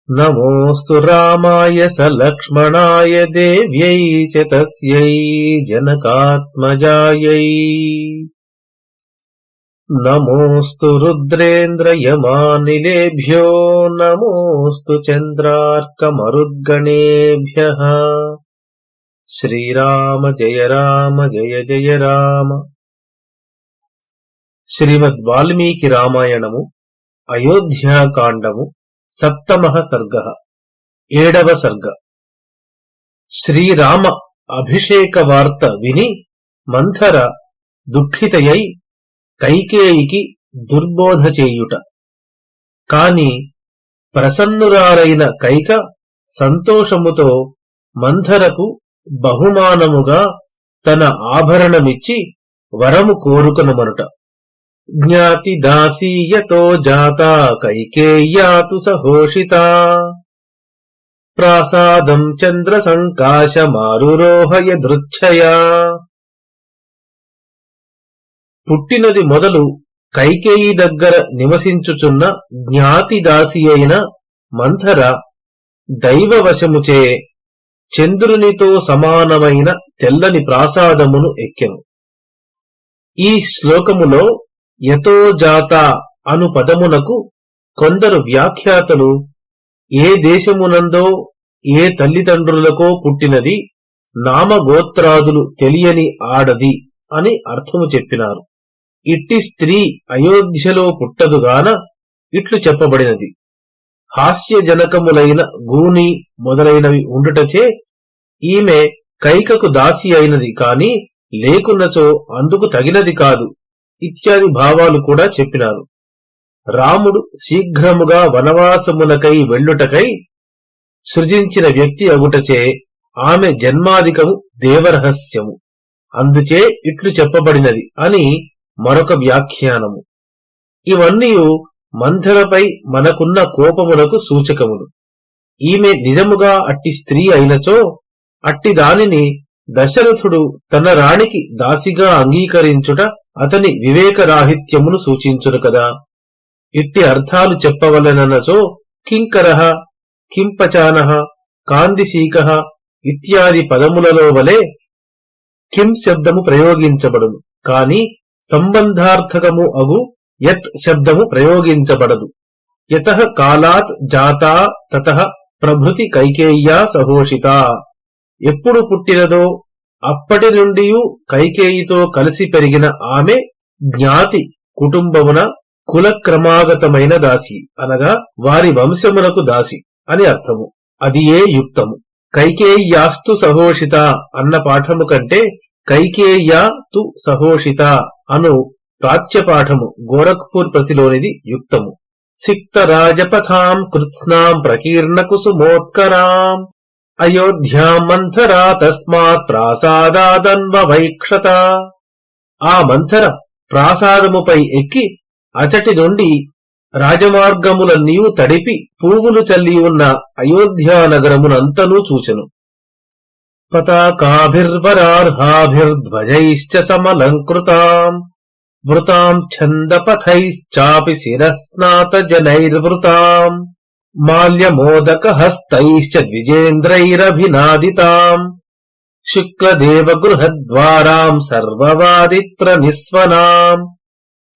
నమోస్తు రామాయ సలక్ష్మణాయ దేవ్యై చ తస్యై జనకాత్మజాయై. నమోస్తు రుద్రేంద్రయమానిలేభ్యో నమోస్తు చంద్రార్కమరుద్గణేభ్యః. శ్రీరామ జయ రామ జయ జయ రామ. శ్రీమద్ వాల్మీకి రామాయణము అయోధ్యాకాండము సప్తమః సర్గః. 7వ సర్గ. శ్రీరామ అభిషేక వార్త విని మంథర దుఃఖితయై కైకేయికి దుర్బోధ చేయుట. కాని ప్రసన్నురాలైన కైక సంతోషముతో మంథరకు బహుమానముగా తన ఆభరణమిచ్చి వరము కోరుకొనుమనుట. జ్ఞాతి దాసీయతో జాతా కైకేయ్యాతు సహోషితా. ప్రాసాదం చంద్ర సంకాశమారురోహయ దృచ్ఛయా. పుట్టినది మొదలు కైకేయి దగ్గర నివసించుచున్న జ్ఞాతి దాసి అయిన మంథర దైవవశముచే చంద్రునితో సమానమైన తెల్లని ప్రాసాదమును ఎక్కెను. ఈ శ్లోకములో యతో జాత అను పదమునకు కొందరు వ్యాఖ్యాతలు ఏ దేశమునందో ఏ తల్లిదండ్రులకో పుట్టినది, నామగోత్రాదులు తెలియని ఆడది అని అర్థము చెప్పినారు. ఇట్టి స్త్రీ అయోధ్యలో పుట్టదుగాన ఇట్లు చెప్పబడినది. హాస్యజనకములైన గూని మొదలైనవి ఉండుటచే ఈమె కైకకు దాసి అయినది కాని లేకున్నచో అందుకు తగినది కాదు ఇత్యాది భావాలు కూడా చెప్పినారు. రాముడు శీఘ్రముగా వనవాసమునకై వెళ్ళుటకై సృజించిన వ్యక్తి అగుటచే ఆమె జన్మాధికము దేవరహస్యము, అందుచే ఇట్లు చెప్పబడినది అని మరొక వ్యాఖ్యానము. ఇవన్నీ మంథరపై మనకున్న కోపమునకు సూచకములు. ఈమె నిజముగా అట్టి స్త్రీ అయినచో అట్టి దానిని దశరథుడు తన రాణికి దాసిగా అంగీకరించుట అతని వివేకరాహిత్యమును సూచించును కదా. ఇట్టి అర్థాలు చెప్పవలననచో కింకరః, కింపచానః, కాందిశీకః ఇత్యాది పదములలో వలె కిం శబ్దము ప్రయోగించబడును, కాని సంబంధార్థకము అగు యత్ శబ్దము ప్రయోగించబడదు. యతః కాలాత్ జాతా తతః ప్రభృతి కైకేయ్యా సహోషితా. ఎప్పుడు పుట్టినదో అప్పటి నుండి కైకేయితో కలిసి పెరిగిన ఆమె జ్ఞాతి కుటుంబమున కులక్రమాగతమైన దాసి, అనగా వారి వంశమునకు దాసి అని అర్థము. అది ఏ యుక్తము. కైకేయ్యాస్తు సహోషిత అన్న పాఠము కంటే కైకేయ్యా తు సహోషిత అను ప్రాచ్యపాఠము గోరఖ్పూర్ ప్రతిలోనిది యుక్తము. సిక్త రాజపథాం కృత్స్నాం ప్రకీర్ణ కుసుమోత్కరాం అయోధ్యాం మంథరా తస్మాత్ ప్రాసాదాదన్వవైక్షత. ఆ మంథర ప్రాసాదముపై ఎక్కి అచటి నుండి రాజమార్గములన్నీ తడిపి పువ్వులు చల్లి ఉన్న అయోధ్యానగరమునంతనూ చూచెను. పతాకాభిర్వరార్హాభిర్ధ్వజైశ్చ సమలంకృతాం వృతాం ఛందపథైశ్చాపి శిరస్నాత జనైర్వృతాం మాల్యమోదకహస్తైశ్చ ద్విజేంద్రైరభినాదితాం శుక్లదేవగృహద్వారాం సర్వవాదిత్ర నిస్వనాం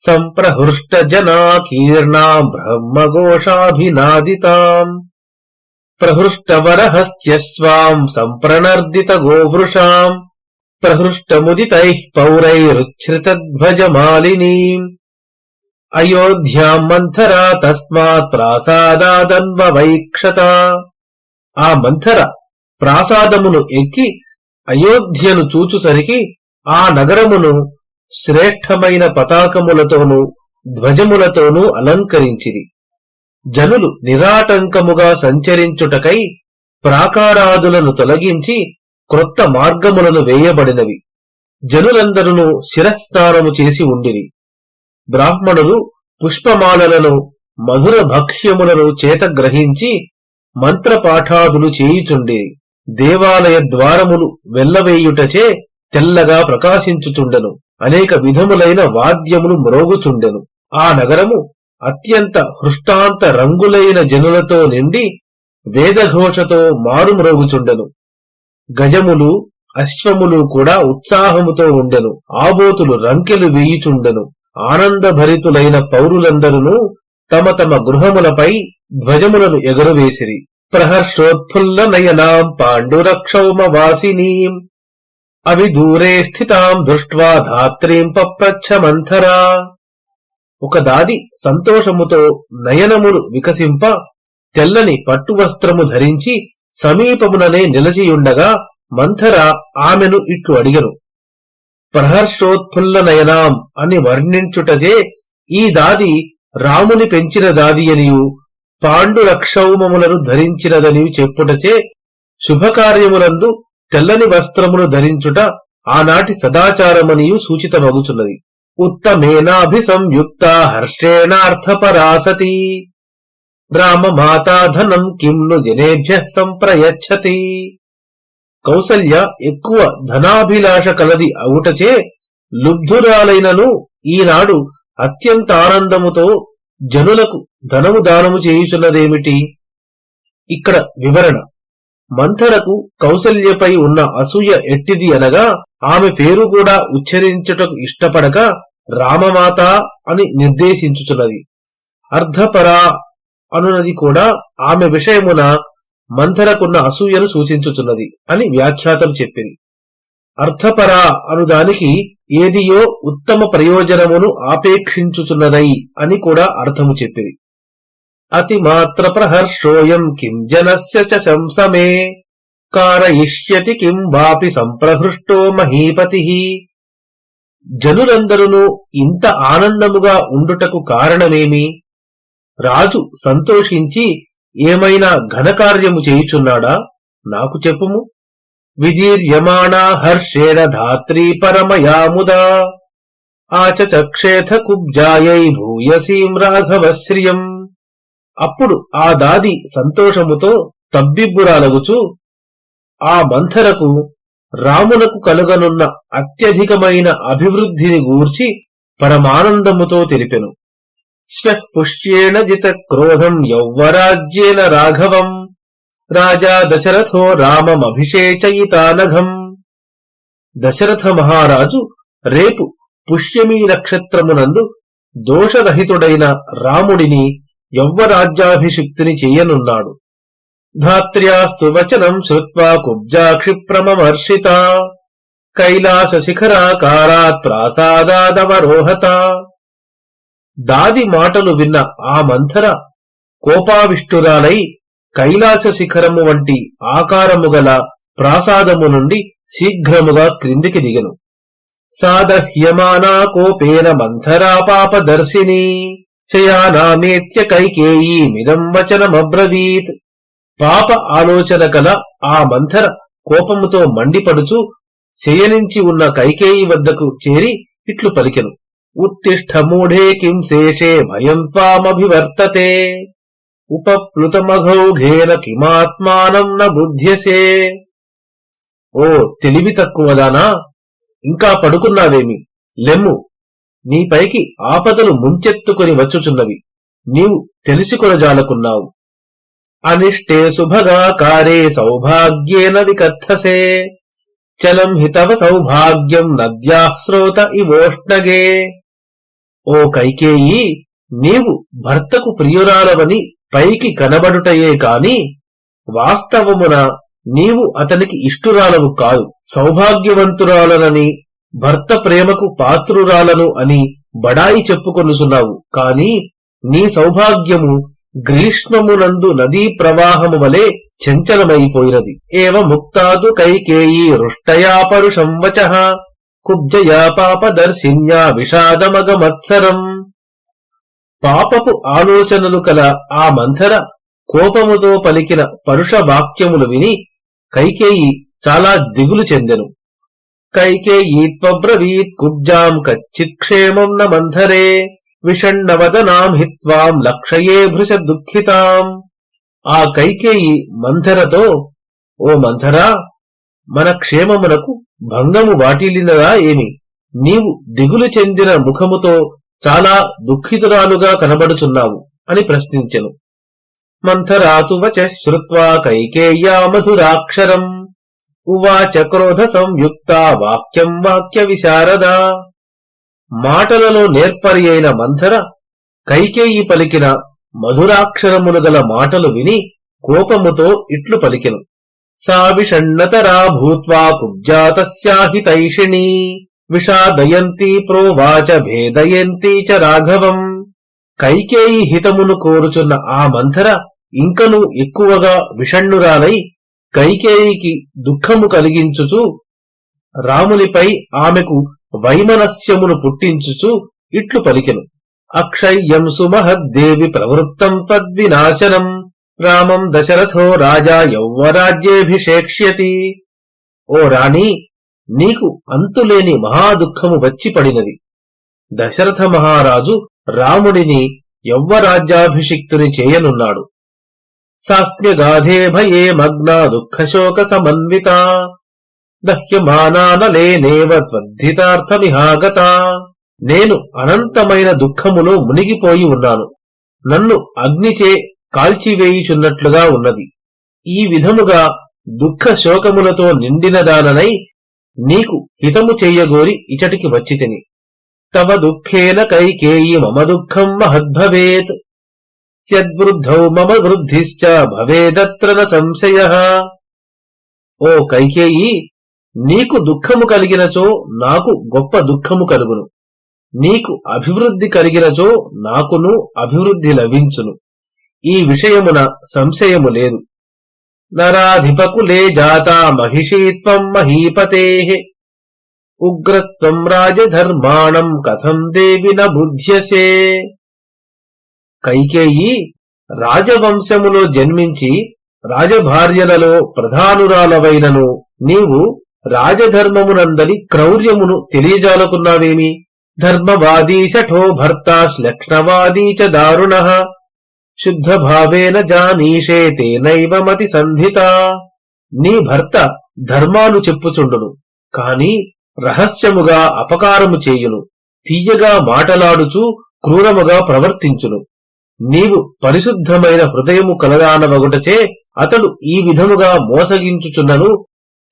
సంప్రహృష్టజనాకీర్ణాం బ్రహ్మఘోషాభినాదితాం ప్రహృష్టవరహస్త్యస్వాం సంప్రణర్దిత గోవృషాం ప్రహృష్టముదితైః పౌరైరుచ్ఛ్రితధ్వజమాలినీం అయోధ్యాం మంథరా తస్మాత్ ప్రాసాదాదన్వవైక్షత. ఆ మంథర ప్రాసాదమును ఎక్కి అయోధ్యను చూచుసరికి ఆ నగరమును శ్రేష్టమైన పతాకములతోనూ ధ్వజములతోనూ అలంకరించిరి. జనులు నిరాటంకముగా సంచరించుటకై ప్రాకారాదులను తొలగించి క్రొత్త మార్గములను వేయబడినవి. జనులందరూ శిరస్నానము చేసి ఉండిరి. బ్రాహ్మణులు పుష్పమాలలను మధుర భక్ష్యములను చేత గ్రహించి మంత్రపాఠాదులు చేయుచుండిరి. దేవాలయ ద్వారములు వెల్లవేయుటచే తెల్లగా ప్రకాశించుచుండెను. అనేక విధములైన వాద్యములు మ్రోగుచుండెను. ఆ నగరము అత్యంత హృష్టాంత రంగులైన జనులతో నిండి వేదఘోషతో మారుమ్రోగుచుండెను. గజములు అశ్వములు కూడా ఉత్సాహముతో ఉండెను. ఆబోతులు రంకెలు వేయుచుండెను. ఆనందభరితులైన పౌరులందరూ తమ తమ గృహములపై ధ్వజములను ఎగురవేసిరి. ప్రహర్షోత్ఫుల్ల నయనాం పాండురక్షౌమవాసినీం అవిదూరే స్థితాం దృష్ట్వా ధాత్రీం పప్రచ్ఛ మంథరా. ఒక దాది సంతోషముతో నయనములు వికసింప తెల్లని పట్టువస్త్రము ధరించి సమీపముననే నిలచియుండగా మంథర ఆమెను ఇట్లు అడిగెను. ప్రహర్షోత్ఫుల్ల నయనాం అని వర్ణించుటచే ఈ దాది రాముని పెంచిన దాదియనియు పాండురక్షౌమములను ధరించినదనియు చెప్పుటచే శుభకార్యములందు తెల్లని వస్త్రమును ధరించుట ఆనాటి సదాచారమనియు సూచితమగుచున్నది. ఉత్తమేనాభిసంయుక్త హర్షేణార్థపరాసతి రామమాతాధనం కిమ్ను జనేభ్య సంప్రయచ్చతి. కౌసల్య ఎక్కువ ధనాభిలాష కలది అవుటచే లుబ్ధురాలైనను ఈనాడు అత్యంత ఆనందముతో జనులకు ధనము దానము చేయుచున్నదేమిటి? ఇక్కడ వివరణ. మంథరకు కౌసల్యపై ఉన్న అసూయ ఎట్టిది అనగా ఆమె పేరు కూడా ఉచ్చరించుటకు ఇష్టపడక రామమాత అని నిర్దేశించుచున్నది. అర్ధపరా అనునది కూడా ఆమె విషయమున మంథరకున్న అసూయను సూచించుచున్నది అని వ్యాఖ్యాతలు చెప్పింది. అర్థపరా అనుదానికి ఏదియో ఉత్తమ ప్రయోజనమును ఆపేక్షించుచున్నదై అని కూడా అర్థము చెప్పింది. అతిమాత్ర ప్రహర్షోయం కిం జనస్య చ శంసమే కారయిష్యతి కిం వాపి సంప్రహృష్టో మహీపతి. జనులందరూ ఇంత ఆనందముగా ఉండుటకు కారణమేమి? రాజు సంతోషించి ఏమైనా ఘనకార్యము చేయుచున్నాడా? నాకు చెప్పుము. విదీర్యమాణా హర్షేణ ధాత్రీ పరమయాముదా ఆచచక్షేథ కుబ్జాయై భూయసీం రాఘవశ్రియం. అప్పుడు ఆ దాది సంతోషముతో తబ్బిబ్బురాలగుచు ఆ మంథరకు రామునకు కలుగనున్న అత్యధికమైన అభివృద్ధిని గూర్చి పరమానందముతో తెలిపెను. శ్వః పుష్యేణ జిత క్రోధం యౌవరాజ్యేన రాఘవం రాజా దశరథో రామమభిషేచయితానఘం. దశరథ మహారాజు రేపు పుష్యమీ నక్షత్రమునందు దోషరహితుడైన రాముడిని యౌవరాజ్యాభిషిక్తుని చెయ్యనున్నాడు. ధాత్ర్యాస్తు వచనం శ్రుత్వా కుబ్జాక్షిప్రమమర్షిత కైలాస శిఖరాకారాత్ ప్రాసాదాదవరోహత. దాది మాటలు విన్న ఆ మంథర కోపావిష్టురాలై కైలాస శిఖరము వంటి ఆకారము గల ప్రాసాదము నుండి శీఘ్రముగా క్రిందికి దిగెను. సాదహ్యమానా కోపేన మంథరా పాపదర్శిని శయానామేత్య కైకేయీమిదం వచనమబ్రవీత్. పాప ఆలోచన కల ఆ మంథర కోపముతో మండిపడుచు శయనించి ఉన్న కైకేయి వద్దకు చేరి ఇట్లు పలికెను. ఉత్తిష్ఠ మూఢే కిం శేషే భయం త్వామభివర్తతే ఉపప్లుతమఘౌఘేన కిమాత్మానం న బుధ్యసే. ఓ తెలివి తక్కువదానా, ఇంకా పడుకున్నావేమి? లెమ్ము, నీపైకి ఆపదలు ముంచెత్తుకొని వచ్చుచున్నవి, నీవు తెలిసికొనజాలకున్నావు. అనిష్టే సుభగాకారే సౌభాగ్యేన వికథసే చలం హితవ సౌభాగ్యం నద్యాః స్రోత ఇవోష్ణగే. ఓ కైకేయి, నీవు భర్తకు ప్రియురాలవని పైకి కనబడుటయే కాని వాస్తవమున నీవు అతనికి ఇష్టురాలవు కాదు. సౌభాగ్యవంతురాలనని భర్త ప్రేమకు పాత్రురాలను అని బడాయి చెప్పుకొనుచున్నావు. కాని నీ సౌభాగ్యము గ్రీష్మమునందు నదీ ప్రవాహము వలె చంచలమైపోయినది. ఏవ ముక్తాదు కైకేయీ రుష్టయా పరుషం వచః కుబ్జయా పాపదర్శిన్యా విషాదమగమత్సరం. పాపపు ఆలోచనలు కల ఆ మంథర కోపముతో పలికిన పరుష వాక్యములు విని కైకేయి చాలా దిగులు చెందెను. కైకేయీత్వబ్రవీత్ కుబ్జాం కచ్చిత్ క్షేమం న మంథరే విషణ్ణవదనాం హిత్వాం లక్షయే భృశ దుఃఖితాం. ఆ కైకేయి మంథరతో, ఓ మంథరా, మన క్షేమమునకు భంగము వాటిల్లినదా ఏమి? నీవు దిగులు చెందిన ముఖముతో చాలా దుఃఖితురాలుగా కనబడుచున్నావు అని ప్రశ్నించెను. మంథరాతు వచః శ్రుత్వా కైకేయ్యా మధురాక్షరం ఉవాచ క్రోధ సంయుక్త వాక్యం వాక్య విశారద. మాటలలో నేర్పరి అయిన మంథర కైకేయి పలికిన మధురాక్షరములు గల మాటలు విని కోపముతో ఇట్లు పలికెను. సా విషణ్ణతరా భూత్వా కుబ్జా తస్యా హితైషిణీ విషాదయంతి ప్రోవాచ భేదయంతి చ రాఘవం. కైకేయి హితమును కోరుచున్న ఆ మంథర ఇంకను ఎక్కువగా విషణ్ణురాలై కైకేయికి దుఃఖము కలిగించుచు రామునిపై ఆమెకు వైమనస్యమును పుట్టించుచు ఇట్లు పలికెను. అక్షయ్యం సుమహద్దేవి ప్రవృత్తం తద్వినాశనం రామం దశరథో రాజా యౌవరాజ్యేభిషేక్ష్యతి. ఓ రాణి, నీకు అంతులేని మహాదుఃఖము వచ్చి పడినది. దశరథ మహారాజు రాముడిని యౌవరాజ్యాభిషిక్తుని చేయనున్నాడు. సాస్మ్యగాధే భయే మగ్నా దుఃఖశోక సమన్విత దహ్యమానానలేనేవ త్వద్ధితార్థమిహాగత. నేను అనంతమైన దుఃఖములో మునిగిపోయి ఉన్నాను. నన్ను అగ్నిచే కాల్చివేయుచున్నట్లుగా ఉన్నది. ఈ విధముగా దుఃఖ శోకములతో నిండినదాననై నీకు హితము చెయ్యగోరి ఇచటికి వచ్చితిని. తవ దుఃఖేన కైకేయి మమ దుఃఖం మహద్భవేత్ త్యద్వృద్ధౌ మమ వృద్ధిశ్చ భవేదత్ర న సంశయః. ఓ కైకేయి, నీకు దుఃఖము కలిగినచో నాకు గొప్ప దుఃఖము కలుగును. నీకు అభివృద్ధి కలిగినచో నాకును అభివృద్ధి లభించును. ఈ విషయమున సంశయము లేదు. నరాధిపకులే జాతా మహిషీత్వం మహీపతేః ఉగ్రత్వం రాజధర్మాణం కథం దేవి న బుధ్యసే. కైకేయి, రాజవంశములో జన్మించి రాజభార్యలలో ప్రధానురాలవైనను నీవు రాజధర్మమునందలి క్రౌర్యమును తెలియజాలకున్నావేమి? ధర్మవాదీ శఠో భర్తా శ్లక్ష్ణవాదీ చ దారుణః శుద్ధభావేన జానీషే తేనైవ మతి సంధిత. నీ భర్త ధర్మాలు చెప్పుచుండును, కాని రహస్యముగా అపకారము చేయును, తీయగా మాటలాడుచూ క్రూరముగా ప్రవర్తించును. నీవు పరిశుద్ధమైన హృదయము కలదానవగుటచే అతడు ఈ విధముగా మోసగించుచున్నను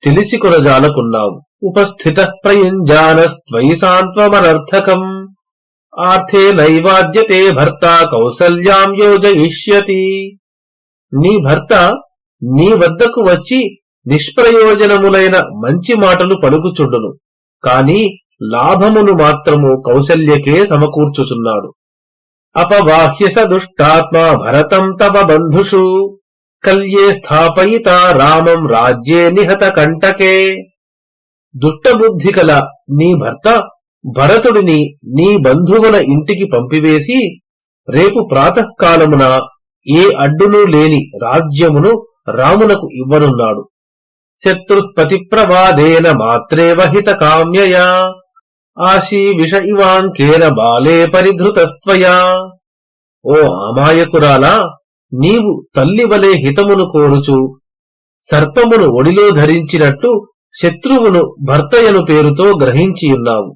తెలిసి కొనజాలకున్నావు. ఉపస్థిత ప్రయుంజానస్త్వయి సాంత్వమనర్థకం ఆర్థే నైవాద్యతే భర్త కౌసల్యాం యోజయిష్యతి. నీ భర్త నీ వద్దకు వచ్చి నిష్ప్రయోజనములైన మంచి మాటలు పలుకుచుండును, కాని లాభమును మాత్రము కౌసల్యకే సమకూర్చుచున్నాడు. అపవాహ్య స దుష్టాత్మా భరతం తవ బంధుషు కల్యే స్థాపయితా రామం రాజ్యే నిహత కంటకే. దుష్టబుద్ధి కల నీ భర్త భరతుడిని నీ బంధువుల ఇంటికి పంపివేసి రేపు ప్రాతకాలమున ఏ అడ్డునూ లేని రాజ్యమును రామునకు ఇవ్వనున్నాడు. శత్రుత్పతి ప్రవాదేన మాత్రేవ హిత కామ్యయా ఆశీ విష ఇవాంకేన బాలే పరిధృతస్త్వయా. ఓ అమాయకురాలా, నీవు తల్లివలే హితమును కోరుచు సర్పమును ఒడిలో ధరించినట్టు శత్రువును భర్తయను పేరుతో గ్రహించియున్నావు.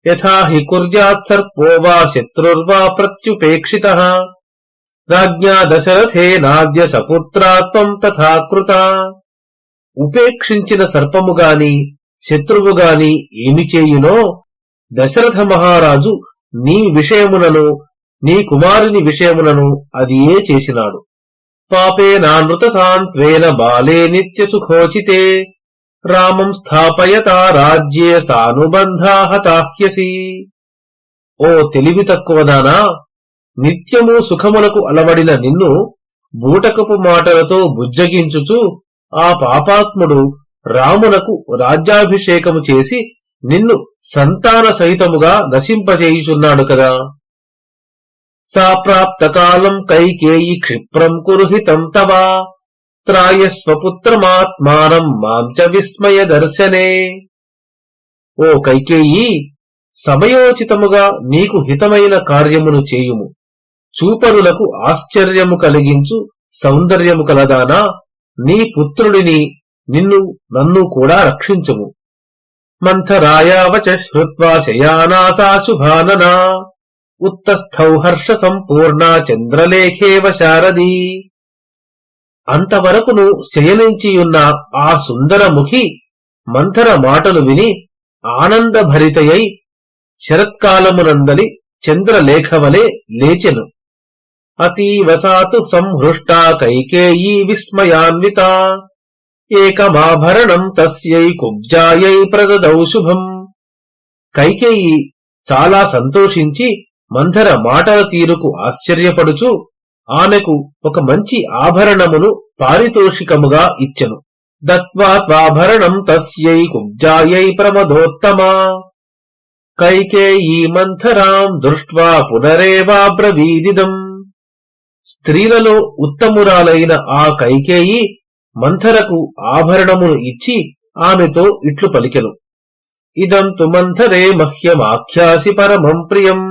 యథా హి కుర్యాత్ సర్పో వా శత్రుర్వా ప్రత్యుపేక్షితః రాజ్ఞా దశరథేనాద్య సపుత్రాత్వం తథా కృత. ఉపేక్షించిన సర్పముగాని శత్రువుగాని ఏమి చేయునో దశరథ మహారాజు నీ విషయమునను నీ కుమారుని విషయమునను అదియే చేసినాడు. పాపేనానృత సాంత్వేన బాలే నిత్య సుఖోచితే రామం స్థాపయతా రాజ్యే సానుబంధా హతాహ్యసి. ఓ తెలివి తక్కువదానా, నిత్యము సుఖములకు అలవడిన నిన్ను బూటకపు మాటలతో బుజ్జగించుచు ఆ పాపాత్ముడు రామునకు రాజ్యాభిషేకము చేసి నిన్ను సంతాన సహితముగా నశింపచేయుచున్నాడు కదా. సా ప్రాప్తకాలం కైకేయి క్షిప్రం కురుహితం తవా త్రాయస్వపుత్రమాత్మానం మాం చ విస్మయ దర్శనే. ఓ కైకేయి, సమయోచితముగా నీకు హితమైన కార్యమును చేయుము. చూపరులకు ఆశ్చర్యము కలిగించు సౌందర్యము కలదానా, నీ పుత్రుడిని నిన్ను నన్ను కూడా రక్షించుము. మంథరాయావచ శ్రుత్వా శయానాసా శుభాననా ఉత్తస్థౌ హర్ష సంపూర్ణా చంద్రలేఖేవ శారదీ. అంతవరకును శయనించియున్న ఆ సుందరముఖి మంథర మాటలు విని ఆనందభరితయై శరత్కాలమునందలి చంద్రలేఖవలే లేచెను. అతీవ సాతు సంహృష్టా కైకేయీ విస్మయాన్వితా ఏకమాభరణం తస్యై కుబ్జాయై ప్రదదౌ శుభం. కైకేయి చాలా సంతోషించి మంథర మాటల తీరుకు ఆశ్చర్యపడుచు ఆమెకు ఒక మంచి ఆభరణమును పారితోషికముగా ఇచ్చెను. దత్వాభరణం తస్యై కుబ్జాయై ప్రమదోత్తమా. కైకేయీ మంథరాం దృష్ట్వా పునరేవాబ్రవీదిదం. స్త్రీలలో ఉత్తమురాలైన ఆ కైకేయి మంథరకు ఆభరణమును ఇచ్చి ఆమెతో ఇట్లు పలికెను. ఇదం తు మంథరే మహ్యమాఖ్యాసి పరమం ప్రియం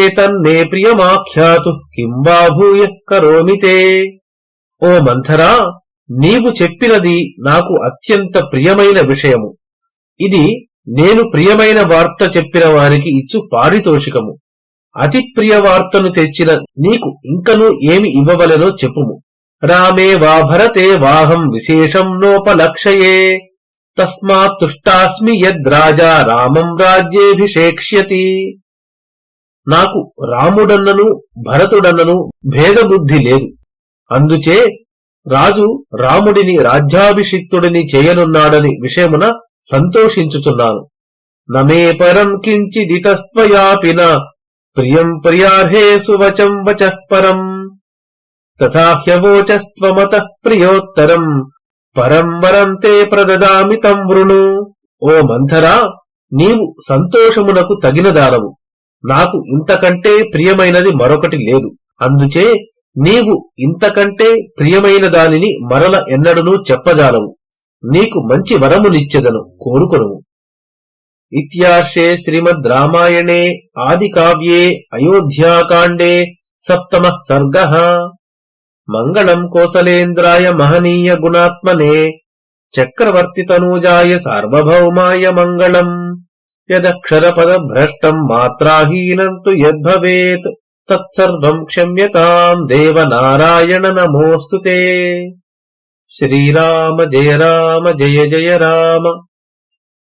ఏతన్నే ప్రియమాఖ్యాతు కిం వా భూయః కరోమి తే. ఓ మంథరా, నీవు చెప్పినది నాకు అత్యంత ప్రియమైన విషయము. ఇది నేను ప్రియమైన వార్త చెప్పిన వారికి ఇచ్చు పారితోషికము. అతి ప్రియ వార్తను తెచ్చిన నీకు ఇంకనూ ఏమి ఇవ్వవలెనో చెప్పుము. రామే వా భరతే వాహం విశేషం నోపలక్షయే తస్మాత్ తుష్టాస్మి యద్రాజా రామం రాజ్యేభిషేక్ష్యతి. నాకు రాముడన్నను భరతుడన్నను భేదబుద్ధి లేదు. అందుచే రాజు రాముడిని రాజ్యాభిషిక్తుడిని చేయనున్నాడని విషయమున సంతోషించుచున్నాను. నమే పరం కించిదితస్త్వయాపిన ప్రియం ప్రియార్హే సువచం వచః పరం తథా హ్యవోచస్త్వమతః ప్రియోత్తరం పరం వరం తే ప్రదదామి తం వృణు. ఓ మంథరా, నీవు సంతోషమునకు తగిన దానవు. నాకు ఇంతకంటే ప్రియమైనది మరొకటి లేదు. అందుచే నీవు ఇంతకంటే ప్రియమైన దానిని మరల ఎన్నడూ చెప్పజాలవు. నీకు మంచి వరమునిచ్చెదను, కోరుకొనుము. ఇత్యార్షే శ్రీమద్ రామాయణే ఆది కావ్యే అయోధ్యాకాండే సప్తమః సర్గః. మంగళం కోసలేంద్రాయ మహనీయ గుణాత్మనే చక్రవర్తితనూజాయ సార్వభౌమాయ మంగళం. యదక్షరపదభ్రష్టం మాత్రాహీనం తు యద్భవేత్ తత్సర్వం క్షమ్యతాం దేవనారాయణ నమోऽस्तु తే. శ్రీరామ జయ రామ జయ జయ రామ.